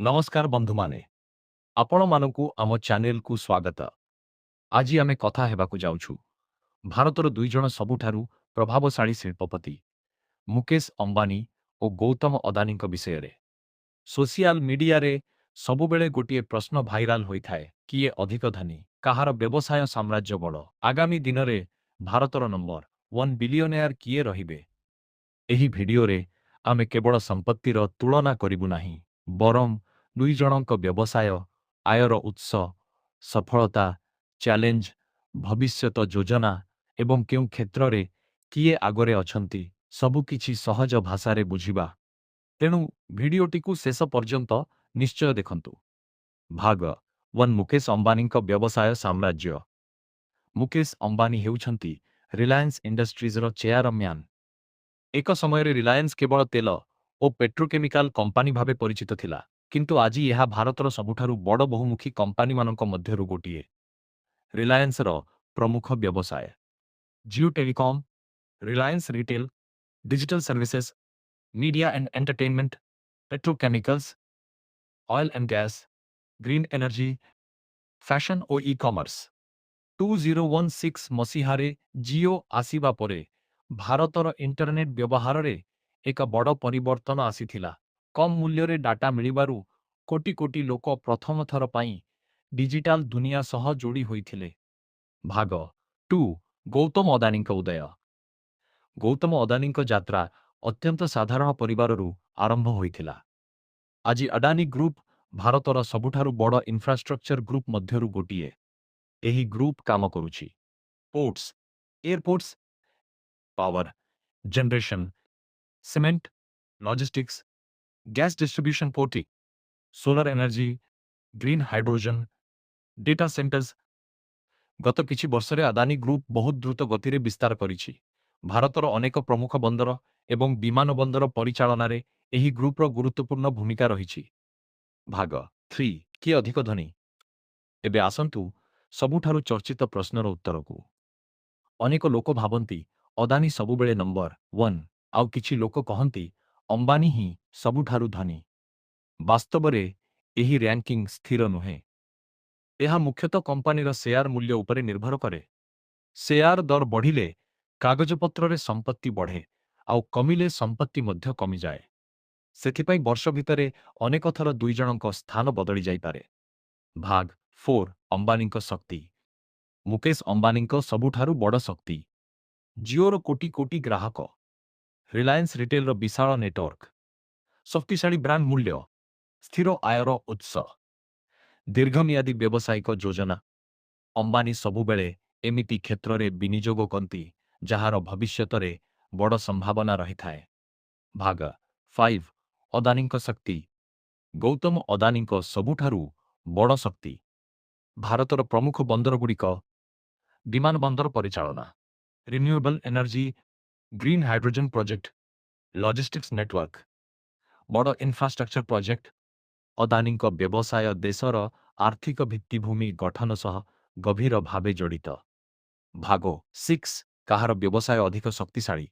नमस्कार बंधु माने आपण मानकु आम चैनल को स्वागत। आज आमे कथा हेबाकु जाउछु भारतर दुई जण सबुठारु प्रभावशाली शिल्पपति मुकेश अंबानी और गौतम अदानी विषय रे। सोशल मीडिया रे सबुबेले गोटे प्रश्न भाइराल होइथाए किए अधिक धनी काहार व्यवसाय साम्राज्य बड़। आगामी दिन रे भारतर नंबर 1 बिलियनियर किए रहिबे। ଏହି ଭିଡିଓରେ ଆମେ କେବଳ ସମ୍ପତ୍ତିର ତୁଳନା କରିବୁ ନାହିଁ, ବରଂ ଦୁଇ ଜଣଙ୍କ ବ୍ୟବସାୟ, ଆୟର ଉତ୍ସ, ସଫଳତା, ଚ୍ୟାଲେଞ୍ଜ, ଭବିଷ୍ୟତ ଯୋଜନା ଏବଂ କେଉଁ କ୍ଷେତ୍ରରେ କିଏ ଆଗରେ ଅଛନ୍ତି ସବୁକିଛି ସହଜ ଭାଷାରେ ବୁଝିବା। ତେଣୁ ଭିଡିଓଟିକୁ ଶେଷ ପର୍ଯ୍ୟନ୍ତ ନିଶ୍ଚୟ ଦେଖନ୍ତୁ। ଭାଗ 1 ମୁକେଶ ଅମ୍ବାନୀଙ୍କ ବ୍ୟବସାୟ ସାମ୍ରାଜ୍ୟ। ମୁକେଶ ଅମ୍ବାନୀ ହେଉଛନ୍ତି ରିଲାଏନ୍ସ ଇଣ୍ଡଷ୍ଟ୍ରିଜର ଚେୟାରମ୍ୟାନ୍। ଏକ ସମୟରେ ରିଲାଏନ୍ସ କେବଳ ତେଲ ଓ ପେଟ୍ରୋକେମିକାଲ କମ୍ପାନୀ ଭାବେ ପରିଚିତ ଥିଲା, କିନ୍ତୁ ଆଜି ଏହା ଭାରତର ସବୁଠାରୁ ବଡ଼ ବହୁମୁଖୀ କମ୍ପାନୀମାନଙ୍କ ମଧ୍ୟରୁ ଗୋଟିଏ। ରିଲାଏନ୍ସର ପ୍ରମୁଖ ବ୍ୟବସାୟ Jio telecom, Reliance retail, digital services, media and entertainment, petrochemicals, oil and gas, green energy, fashion O e commerce. 2016 ମସିହାରେ ଜିଓ ଆସିବା ପରେ ଭାରତର ଇଣ୍ଟରନେଟ୍ ବ୍ୟବହାରରେ ଏକ ବଡ଼ ପରିବର୍ତ୍ତନ ଆସିଥିଲା। କମ୍ ମୂଲ୍ୟରେ ଡାଟା ମିଳିବାରୁ କୋଟି କୋଟି ଲୋକ ପ୍ରଥମ ଥର ପାଇଁ ଡିଜିଟାଲ ଦୁନିଆ ସହ ଯୋଡ଼ି ହୋଇଥିଲେ। ଭାଗ 2 ଗୌତମ ଅଦାନୀଙ୍କ ଉଦୟ। ଗୌତମ ଅଦାନୀଙ୍କ ଯାତ୍ରା ଅତ୍ୟନ୍ତ ସାଧାରଣ ପରିବାରରୁ ଆରମ୍ଭ ହୋଇଥିଲା। ଆଜି ଅଦାନୀ ଗ୍ରୁପ ଭାରତର ସବୁଠାରୁ ବଡ଼ ଇନଫ୍ରାଷ୍ଟ୍ରକ୍ଚର ଗ୍ରୁପ ମଧ୍ୟରୁ ଗୋଟିଏ। ଏହି ଗ୍ରୁପ କାମ କରୁଛି ports, airports, power generation, cement, logistics, gas distribution porting, solar energy, green hydrogen, data centres. गत किछि वर्षरे अदानी ग्रुप बहुत द्रुत गति रे विस्तार करिछि। भारतर अनेक प्रमुख बंदर एवं विमान बंदर परिचालन रे एही ग्रुपर गुरुत्वपूर्ण भूमिका रहिछि। भाग 3 कि अधिक धनी। एबे आसंतु सबुठारु चर्चित प्रश्नर उत्तर को। अनेक लोक भाबंती अदानी सबुबेले नंबर 1 आउ किछि लोक कहंती अंबानी ही सबुठारु धनी। वास्तवरे एही रैंकिंग स्थिर नुहे। यह मुख्यतः कंपनीर शेयर मूल्य उपरे निर्भर करे। शेयर दर बढ़िले कागजपत्र रे संपत्ति बढ़े, आउ कमिले संपत्ति मध्य कमी जाए। सेथिपाई वर्ष भितरे अनेक थर दुई जनक स्थान बदली जाई पारे। भाग 4 अंबानीଙ୍କ शक्ति। मुकेश अंबानीଙ୍କ सबुठारु बड़ शक्ति जिओर कोटी कोटी ग्राहक, रिलायंस रिटेल विशाल नेटवर्क, शक्तिशाली ब्रांड मूल्य, स्थिर आयर उत्स, दीर्घमियादी व्यावसायिक योजना। अंबानी सबुबेले एमिति क्षेत्र में विनियोग करती जार भविष्यत रे बड़ संभावना रही थाए। भाग 5 अदानी शक्ति। गौतम अदानी सबुठारु बड़ शक्ति भारतर प्रमुख बंदरगुड़िक, विमान बंदर परिचालना, renewable energy, green hydrogen project, logistics network, बड़ इंफ्रास्ट्रक्चर प्रोजेक्ट। अदानी व्यवसाय देशर आर्थिक भित्तिभूमि गठन सह गभीर भावे जड़ित। भाग 6 कहार व्यवसाय अधिक शक्तिशाली।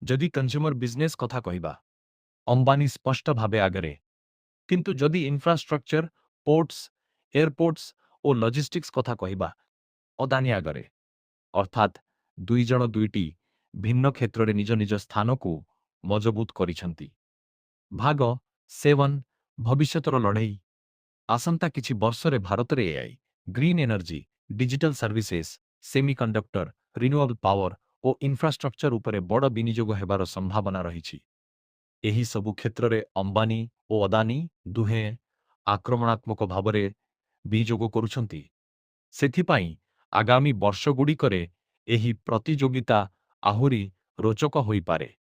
जदि कंज्यूमर बिजनेस कथा कहिबा अंबानी स्पष्ट भावे आगरे, किंतु जदि इंफ्रास्ट्रक्चर, पोर्ट्स, एयरपोर्ट्स और लॉजिस्टिक्स कथा कहिबा अदानी आगरे। अर्थात दुई जण दुईटी भिन्न क्षेत्र में निज निज स्थान को मजबूत करिसंती। भाग 7 भविष्यतर लड़ाई। आसंता किछि वर्ष रे भारत रे AI, green energy, digital services, semiconductor, renewable power और इंफ्रास्ट्रक्चर उपरे बड़ विनियोग हेबार संभावना रहिछि। एही सबु क्षेत्र रे अंबानी और अदानी दुहे आक्रमणात्मक भावरे विनियोग करुछंती। सेथिपाई आगामी वर्षगुड़िकरे एही प्रतियोगिता आहुरी रोचक होई पारे।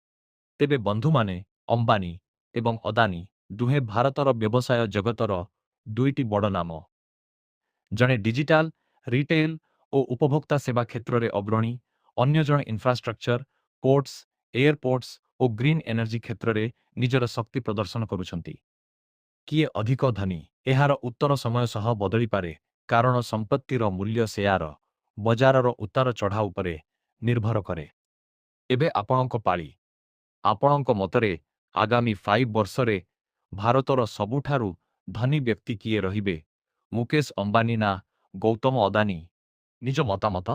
तेबे बंधु माने अंबानी एवं अदानी दुहे भारतर व्यवसाय जगतर दुईटी बड़ नाम। जणे डिजिटाल, रिटेल और उपभोक्ता सेवा क्षेत्र में अग्रणी, अन्य जण इंफ्रास्ट्रक्चर, पोर्ट्स, एयरपोर्ट्स और ग्रीन एनर्जी क्षेत्र में निजर शक्ति प्रदर्शन करुछंती। किए अधिक धनी एहार उत्तर समय सह बदली पारे, कारण संपत्तिर मूल्य शेयर बजारर उतार चढ़ा उपरे निर्भर करे। एबे आपणक पाली। आपणक मतरे आगामी 5 वर्षरे भारतर सबुठारु ଧନୀ ବ୍ୟକ୍ତି କିଏ ରହିବେ? ମୁକେଶ ଅମ୍ବାନୀ ନା ଗୌତମ ଅଦାନୀ? ନିଜ ମତାମତ